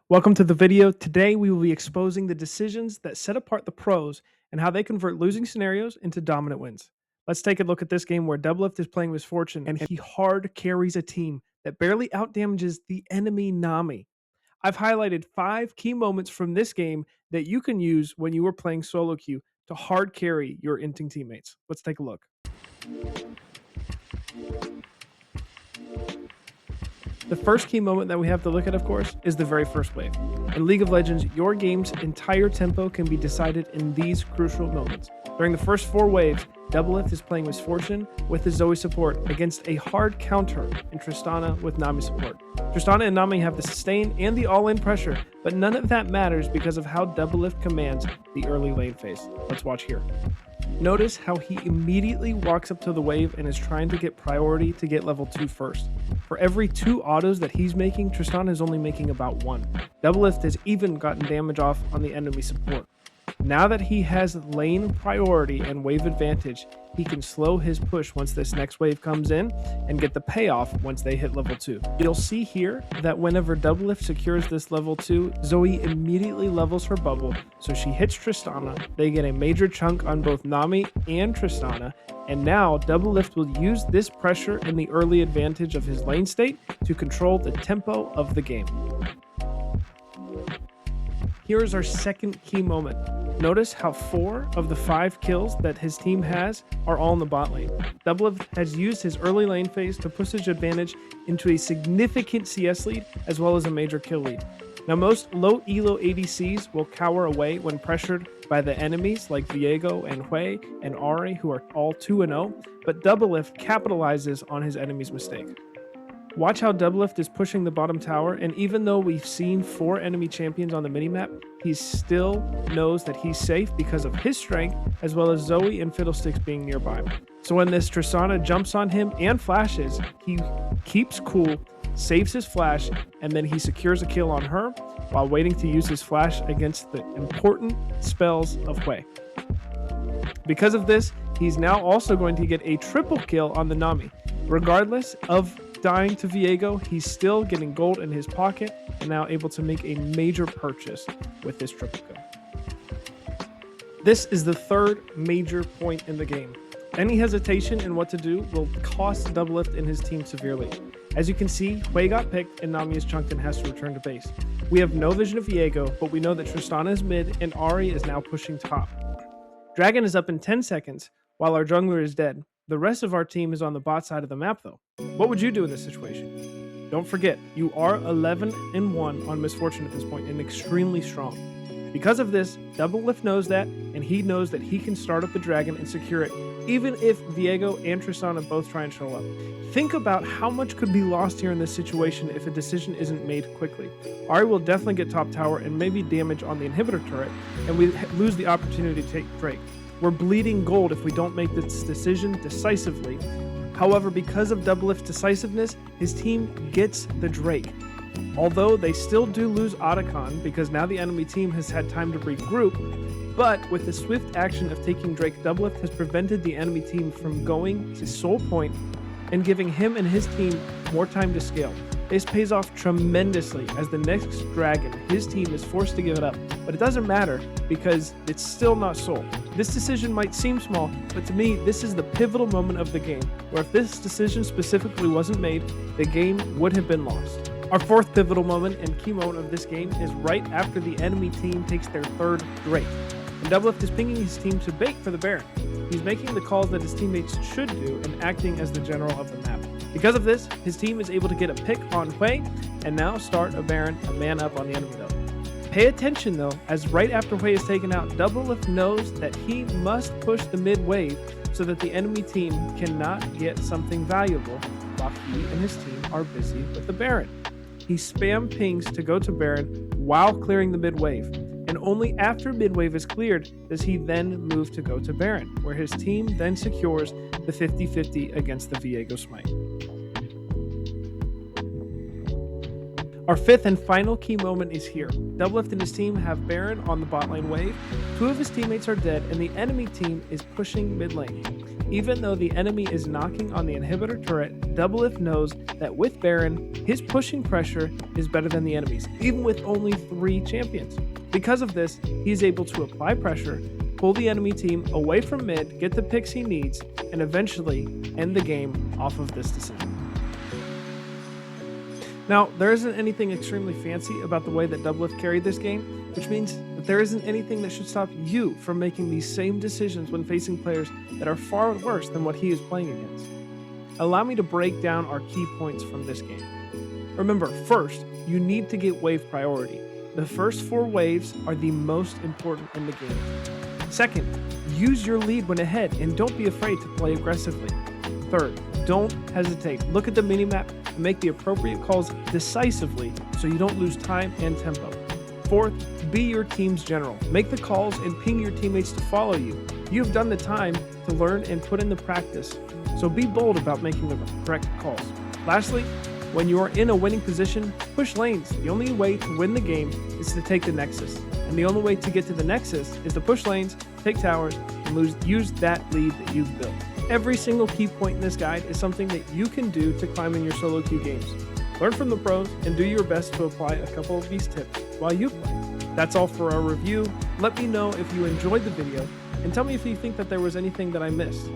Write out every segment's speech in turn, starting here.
Welcome to the video. Today we will be exposing the decisions that set apart the pros and how they convert losing scenarios into dominant wins. Let's take a look at this game where Doublelift is playing Misfortune and he hard carries a team that barely outdamages the enemy Nami. I've highlighted 5 key moments from this game that you can use when you are playing solo queue to hard carry your inting teammates. Let's take a look. The first key moment that we have to look at, of course, is the very first wave. In League of Legends, your game's entire tempo can be decided in these crucial moments. During the first 4 waves, Doublelift is playing Misfortune with his Zoe support against a hard counter in Tristana with Nami support. Tristana and Nami have the sustain and the all-in pressure, but none of that matters because of how Doublelift commands the early lane phase. Let's watch here. Notice how he immediately walks up to the wave and is trying to get priority to get level 2 first. For every 2 autos that he's making, Tristana is only making about 1. Doublelift has even gotten damage off on the enemy support. Now that he has lane priority and wave advantage, he can slow his push once this next wave comes in and get the payoff once they hit level 2. You'll see here that whenever Doublelift secures this level 2, Zoe immediately levels her bubble, so she hits Tristana. They get a major chunk on both Nami and Tristana, and now Doublelift will use this pressure and the early advantage of his lane state to control the tempo of the game. Here is our second key moment. Notice how 4 of the 5 kills that his team has are all in the bot lane. Doublelift has used his early lane phase to push his advantage into a significant CS lead as well as a major kill lead. Now most low elo ADCs will cower away when pressured by the enemies like Viego and Hui and Ari, who are all 2-0, but Doublelift capitalizes on his enemy's mistake. Watch how Doublelift is pushing the bottom tower, and even though we've seen 4 enemy champions on the minimap, he still knows that he's safe because of his strength, as well as Zoe and Fiddlesticks being nearby. So when this Tristana jumps on him and flashes, he keeps cool, saves his flash, and then he secures a kill on her while waiting to use his flash against the important spells of Hui. Because of this, he's now also going to get a triple kill on the Nami. Regardless of dying to Viego, he's still getting gold in his pocket and now able to make a major purchase with this triple kill. This is the third major point in the game. Any hesitation in what to do will cost Doublelift and his team severely. As you can see, Hui got picked and Nami is chunked and has to return to base. We have no vision of Viego, but we know that Tristana is mid and Ari is now pushing top. Dragon is up in 10 seconds while our jungler is dead. The rest of our team is on the bot side of the map though. What would you do in this situation? Don't forget, you are 11-1 on Misfortune at this point and extremely strong. Because of this, Doublelift knows that, and he knows that he can start up the dragon and secure it, even if Viego and Tristana both try and show up. Think about how much could be lost here in this situation if a decision isn't made quickly. Ari will definitely get top tower and maybe damage on the inhibitor turret, and we lose the opportunity to take Drake. We're bleeding gold if we don't make this decision decisively. However, because of Doublelift's decisiveness, his team gets the Drake. Although they still do lose Otacon because now the enemy team has had time to regroup, but with the swift action of taking Drake, Doublelift has prevented the enemy team from going to Soul Point and giving him and his team more time to scale. This pays off tremendously as the next dragon, his team is forced to give it up, but it doesn't matter because it's still not Soul. This decision might seem small, but to me, this is the pivotal moment of the game, where if this decision specifically wasn't made, the game would have been lost. Our fourth pivotal moment and key moment of this game is right after the enemy team takes their 3rd Drake. And Doublelift is pinging his team to bait for the Baron. He's making the calls that his teammates should do and acting as the general of the map. Because of this, his team is able to get a pick on Hui and now start a Baron, a man up on the enemy though. Pay attention though, as right after Hui is taken out, Doublelift knows that he must push the mid wave so that the enemy team cannot get something valuable while he and his team are busy with the Baron. He spam pings to go to Baron while clearing the mid wave, and only after mid wave is cleared does he then move to go to Baron, where his team then secures the 50-50 against the Viego smite. Our fifth and final key moment is here. Doublelift and his team have Baron on the bot lane wave, 2 of his teammates are dead, and the enemy team is pushing mid lane. Even though the enemy is knocking on the inhibitor turret, Doublelift knows that with Baron, his pushing pressure is better than the enemy's, even with only 3 champions. Because of this, he is able to apply pressure, pull the enemy team away from mid, get the picks he needs, and eventually end the game off of this decision. Now, there isn't anything extremely fancy about the way that Doublelift carried this game, which means that there isn't anything that should stop you from making these same decisions when facing players that are far worse than what he is playing against. Allow me to break down our key points from this game. Remember, first, you need to get wave priority. The first 4 waves are the most important in the game. Second, use your lead when ahead and don't be afraid to play aggressively. Third, don't hesitate. Look at the minimap and make the appropriate calls decisively so you don't lose time and tempo. Fourth, be your team's general. Make the calls and ping your teammates to follow you. You have done the time to learn and put in the practice, so be bold about making the correct calls. Lastly, when you are in a winning position, push lanes. The only way to win the game is to take the Nexus, and the only way to get to the Nexus is to push lanes, take towers, and use that lead that you've built. Every single key point in this guide is something that you can do to climb in your solo queue games. Learn from the pros and do your best to apply a couple of these tips while you play. That's all for our review. Let me know if you enjoyed the video and tell me if you think that there was anything that I missed.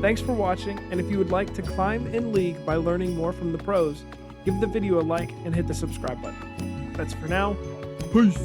Thanks for watching, and if you would like to climb in League by learning more from the pros, give the video a like and hit the subscribe button. That's for now. Peace!